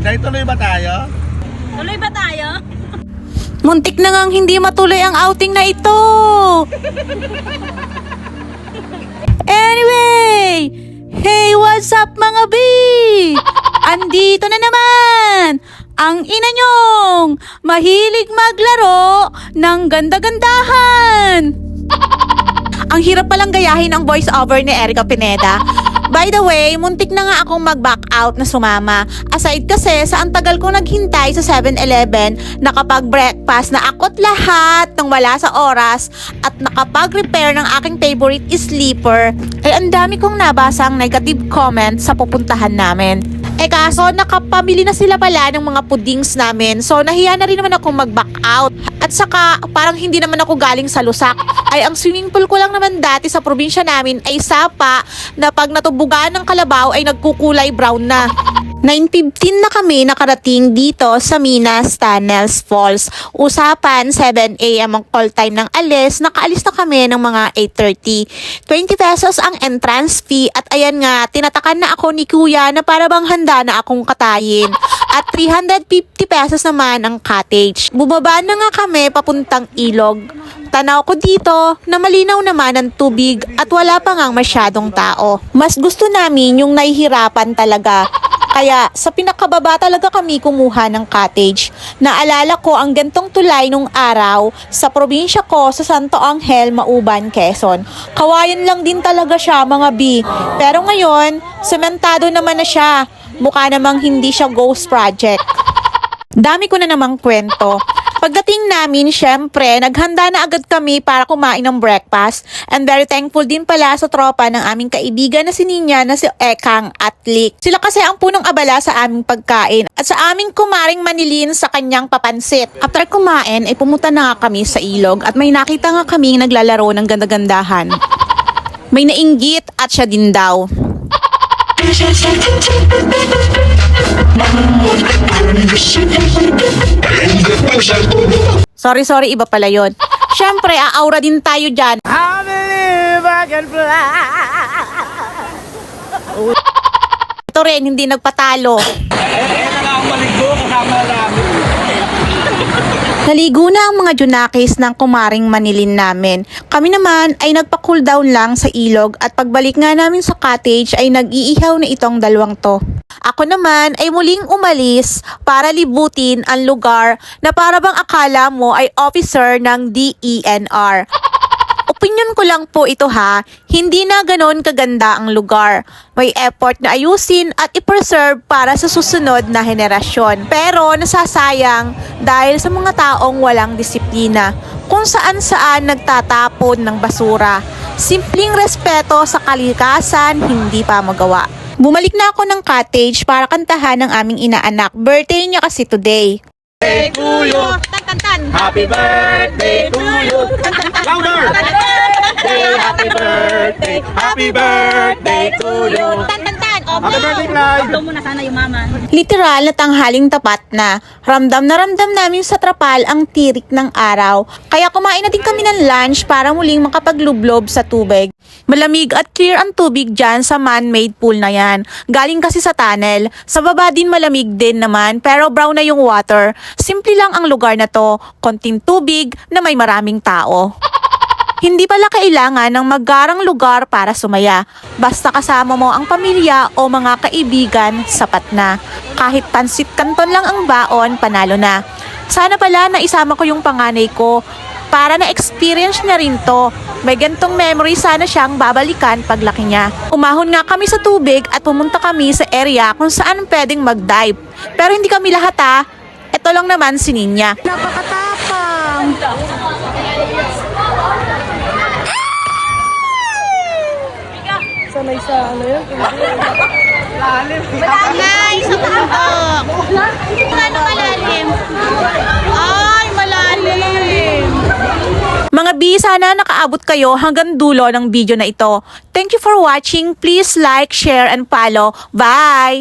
Day, tuloy ba tayo? Tuloy ba tayo? Muntik na ngang hindi matuloy ang outing na ito. Anyway, hey, what's up mga B? Andito na naman ang ina nyong mahilig maglaro ng ganda-gandahan. Ang hirap palang gayahin ang voice over ni Erica Pineda. By the way, muntik na nga akong mag-back out na sumama. Aside kasi sa ang tagal kong naghintay sa 7-Eleven, nakapag-breakfast na ako't lahat ng wala sa oras at nakapag-repair ng aking favorite sleeper, ay ang dami kong nabasang negative comments sa pupuntahan namin. Kaso nakapamili na sila pala ng mga pudings namin, so nahiya na rin naman akong mag-back out. At saka parang hindi naman ako galing sa lusak. Ay ang swimming pool ko lang naman dati sa probinsya namin ay sapa na pag natubugan ng kalabaw ay nagkukulay brown na. 9:15 na kami nakarating dito sa Minas Tunnels Falls. Usapan 7 AM ang call time ng alis. Nakaalis na kami ng mga 8:30. 20 pesos ang entrance fee at ayan nga, tinatakan na ako ni kuya na para bang handa na akong katayin. At 350 pesos naman ang cottage. Bumaba na nga kami papuntang ilog. Tanaw ko dito na malinaw naman ang tubig at wala pa ngang masyadong tao. Mas gusto namin yung nahihirapan talaga. Kaya sa pinakababa talaga kami kumuha ng cottage. Naalala ko ang gantong tulay nung araw sa probinsya ko sa Santo Angel, Mauban, Quezon. Kawayan lang din talaga siya mga B. Pero ngayon, sementado naman na siya. Mukha namang hindi siya ghost project. Dami ko na namang kwento. Pagdating namin, syempre, naghanda na agad kami para kumain ng breakfast. And very thankful din pala sa tropa ng aming kaibigan na si Ninya na si Ekang at Lik. Sila kasi ang punong abala sa aming pagkain at sa aming kumaring Manilin sa kanyang papansit. After kumain, ay pumunta na nga kami sa ilog at may nakita nga kaming naglalaro ng ganda-gandahan. May nainggit at siya din daw. Sorry, iba pala yun. Syempre, aaura din tayo dyan. I believe I can fly. Ito rin, hindi nagpatalo. Na lang ako maligo, kasama lang. Naligo na ang mga junakis ng kumaring Manilin namin. Kami naman ay nagpa-cool down lang sa ilog at pagbalik nga namin sa cottage ay nag-iihaw na itong dalawang to. Ako naman ay muling umalis para libutin ang lugar na para bang akala mo ay officer ng DENR. Opinion ko lang po ito ha, hindi na ganon kaganda ang lugar. May effort na ayusin at i-preserve para sa susunod na henerasyon. Pero nasasayang dahil sa mga taong walang disiplina, kung saan-saan nagtatapon ng basura. Simpleng respeto sa kalikasan, hindi pa magawa. Bumalik na ako ng cottage para kantahan ng aming inaanak. Birthday niya kasi today. Birthday to you. Tan. Happy birthday to you. Louder. Happy birthday. Happy birthday to you. Tan. Happy birthday, Clyde. Ito muna sana yung mama. Literal na tanghaling tapat na. Ramdam namin sa trapal ang tirik ng araw. Kaya kumain na din kami ng lunch para muling makapaglublob sa tubig. Malamig at clear ang tubig dyan sa man-made pool na yan. Galing kasi sa tunnel. Sa baba din malamig din naman pero brown na yung water. Simple lang ang lugar na to. Konting tubig na may maraming tao. Hindi pala kailangan ng magarang lugar para sumaya. Basta kasama mo ang pamilya o mga kaibigan, sapat na. Kahit pansit kanton lang ang baon, panalo na. Sana pala na isama ko yung panganay ko para na-experience niya rin to. May gantong memory sana siyang babalikan paglaki niya. Umahon nga kami sa tubig at pumunta kami sa area kung saan pwedeng mag-dive. Pero hindi kami lahat ha. Ito lang naman si Ninya. Napakatapang! Sanay sa ano yun? Malay sa patok. Ano malalim? Ay, malalim. Mga B, sana nakaabot kayo hanggang dulo ng video na ito. Thank you for watching. Please like, share, and follow. Bye!